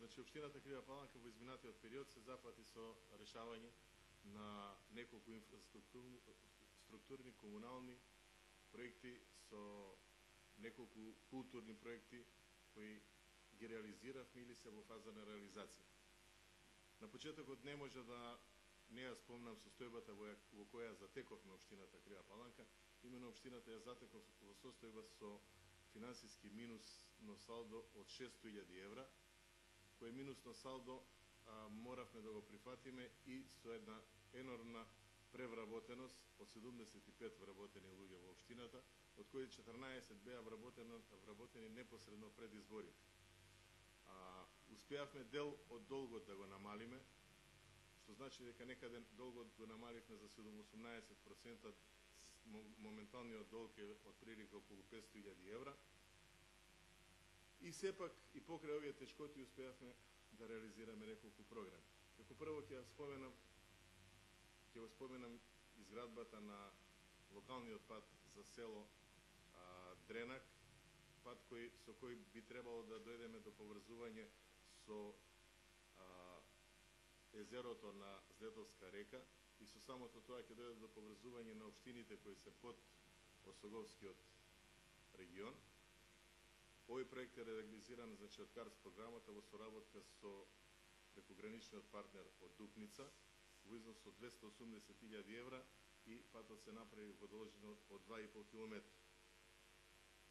Значи, општината Крива Паланка во изминатиот период се зафати со решавање на неколку структурни комунални проекти, со неколку културни проекти кои ги реализиравме или се во фаза на реализација. На почетокот не може да не ја спомнам состојбата во која затековме општината Крива Паланка. Имено општината ја затеков во состојба со финансиски минусно салдо од 600.000 евра, кој минусно салдо моравме да го прифатиме и со една енормна превработеност од 75 вработени луѓе во општината, од кои 14 беа вработени непосредно пред изборите. Успеавме дел од долгот да го намалиме, што значи дека некаде долгот го намаливме за 18%, моменталниот долг е од прилика околу 500.000 евра. И сепак и покрај овие тешкоти успеавме да реализираме неколку програми. Како прво ќе го споменам изградбата на локалниот пат за село Дренак, пат со кој би требало да дојдеме до поврзување со езерото на Злетовска река и со самото тоа ќе дојде до поврзување на општините кои се под Осоговскиот регион. Овој проект е реализиран од КАРС програмата во соработка со прекограничниот партнер од Дупница во износ од 280.000 евра и патот се направи во должина од 2,5 км.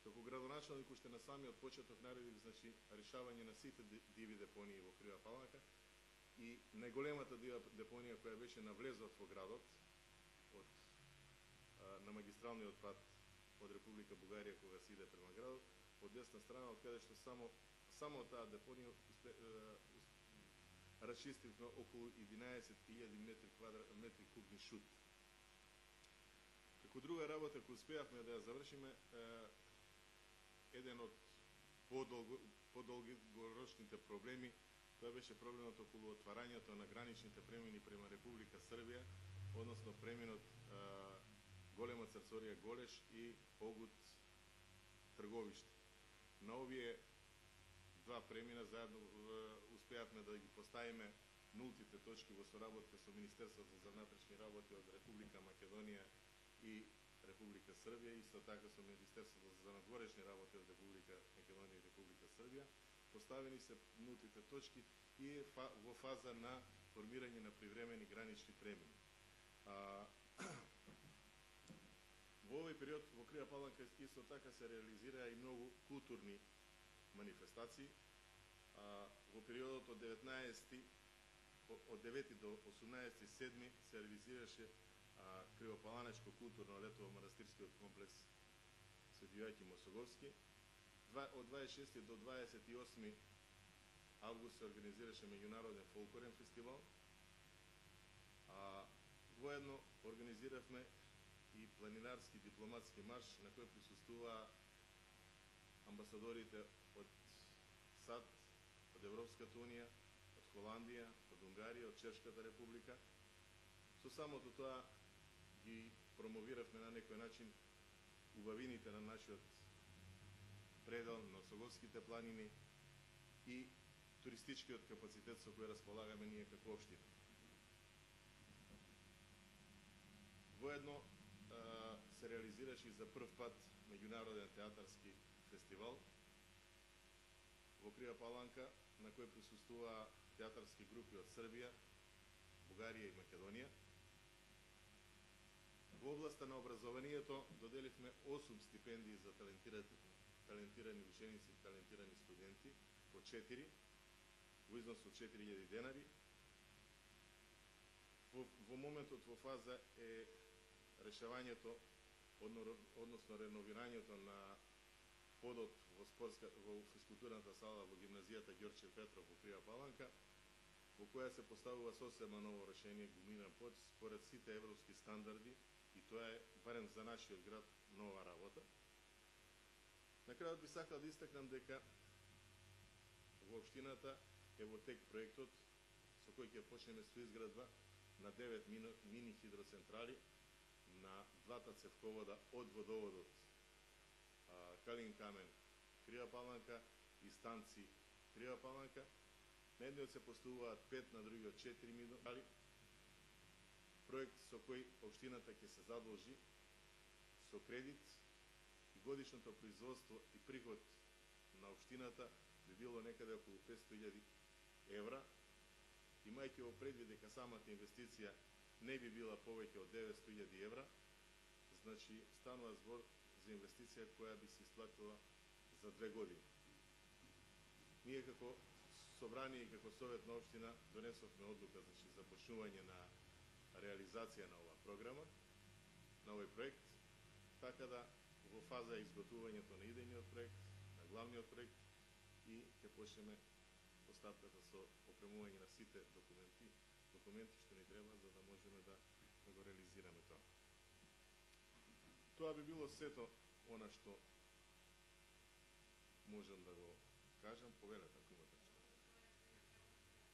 Како градоначалник уште на самиот почеток наредив решавање на сите диви депонии во Крива Паланка и најголемата дива депонија која беше на влезот во градот на магистралниот пат од Република Бугарија кога се иде према градот, од десна страна, од каде што само таа депонија расчистивме околу 11.000 метри кубни шут. Како друга работа која успеавме да ја завршиме, еден од подолгорочните проблеми, тоа беше проблемот околу отварањето на граничните премини према Република Србија, односно преминот Голема Црцорија Голеш и Огут Трговиште. На овие два премина заедно успеавме да ги поставиме нултите точки во соработка со Министерството за внатрешни работи од Република Македонија и Република Србија, исто така со Министерството за надворешни работи од Република Македонија и Република Србија. Поставени се нултите точки и е во фаза на формирање на привремени гранични премини. Во овој период во Крива Паланка исто така се реализираа и многу културни манифестации. Во периодот од 9 до 18.7 се реализираше Кривопаланечко културно лето во манастирскиот комплекс Свети Јоаким Осоговски. Од 26 до 28 август се организираше меѓународен фолклорен фестивал. Воедно организиравме и планинарски дипломатски марш на кој присуствуваа амбасадорите од САД, од Европската унија, од Холандија, од Унгарија, од Чешката република. Со самото тоа ги промовиравме на некој начин убавините на нашиот предел, на Осоговските планини и туристичкиот капацитет со кој располагаме ние како општина. Воедно се реализираше и за прв пат меѓународен театарски фестивал во Крива Паланка, на кој присуствуваа театарски групи од Србија, Бугарија и Македонија. Во областа на образованието доделивме 8 стипендии за талентирани ученици и талентирани студенти, по 4, во износ од 4.000 денари. Во моментот во фаза е решавањето, односно реновирањето на подот во физкултурната сала во гимназијата Ѓорче Петров во Крива Паланка, во која се поставува сосема ново решение, гуминан под според сите европски стандарди, и тоа е, барем за нашиот град, нова работа. На крајот би сакал да истакнам дека во општината е во тек проектот со кој ќе почнеме со изградба на 9 мини хидроцентрали на двата цевковода од водоводот Калин Камен Крива Паланка и станци Крива Паланка, На едниот се поставуваат 5, на другиот 4 милиони. Проект со кој општината ќе се задолжи со кредит и годишното производство и приход на општината би било некаде околу 500.000 евра, имајќи во предвид дека самата инвестиција не би била повеќе од 900.000 евра, значи станува збор за инвестиција која би се исплатила за 2 години. Ние како собрание и како совет на општина донесовме одлука за започнување на реализација на оваа програма, на овој проект, така да во фаза е изготвувањето на идејниот проект, на главниот проект и ќе почнеме постапката со опремување на сите документи што ни треба за да можеме да го реализираме тоа. Тоа би било сето она што можам да го кажам. Повелете.